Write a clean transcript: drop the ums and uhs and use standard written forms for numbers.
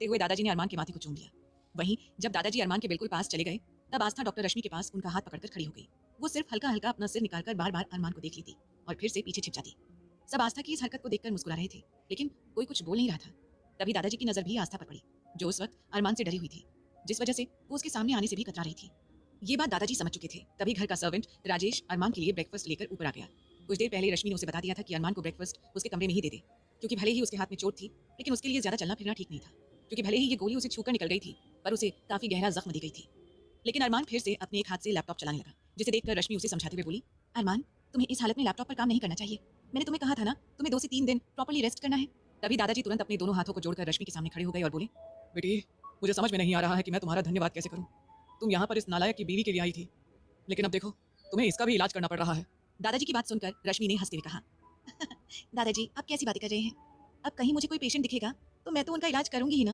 कहते हुए दादाजी ने अरमान के माथे को चूम लिया। वहीं जब दादाजी अरमान के बिल्कुल पास चले गए तब आस्था डॉक्टर रश्मि के पास उनका हाथ पकड़कर खड़ी हो गई। वो सिर्फ हल्का हल्का अपना सिर निकालकर बार बार अरमान को देख लेती और फिर से पीछे छिप जाती। सब आस्था की इस हरकत को देखकर मुस्कुरा रहे थे, लेकिन कोई कुछ बोल नहीं रहा था। तभी दादाजी की नजर भी आस्था पर पड़ी, जो उस वक्त अरमान से डरी हुई थी, जिस वजह से वो उसके सामने आने से भी कतरा रही थी। ये बात दादाजी समझ चुके थे। तभी घर का सर्वेंट राजेश अरमान के लिए ब्रेकफास्ट लेकर ऊपर आ गया। कुछ देर पहले रश्मि ने उसे बता दिया था कि अरमान को ब्रेकफास्ट उसके कमरे में ही दे दे, क्योंकि भले ही उसके हाथ में चोट थी, लेकिन उसके लिए ज्यादा चलना फिरना ठीक नहीं था, क्योंकि भले ही ये गोली उसे छूकर निकल गई थी, पर उसे काफी गहरा जख्म दी गई थी। लेकिन अरमान फिर से अपने एक हाथ से लैपटॉप चलाने लगा, जिसे देखकर रश्मि उसे समझाते हुए बोली, अरमान, तुम्हें इस हालत में लैपटॉप पर काम नहीं करना चाहिए। मैंने तुम्हें कहा था ना, तुम्हें 2 से 3 दिन प्रॉपर्ली रेस्ट करना है। तभी दादाजी तुरंत अपने दोनों हाथों को जोड़कर रश्मि के सामने खड़े हो गए और बोले, बेटी, मुझे समझ में नहीं आ रहा है कि मैं तुम्हारा धन्यवाद कैसे करूं। तुम यहाँ पर इस नालायक की बीवी के लिए आई थी, लेकिन अब देखो तुम्हें इसका भी इलाज करना पड़ रहा है। दादाजी की बात सुनकर रश्मि ने हंसते हुए कहा, दादाजी आप कैसी बातें कर रहे हैं? अब कहीं मुझे कोई पेशेंट दिखेगा तो मैं तो उनका इलाज करूंगी ही ना।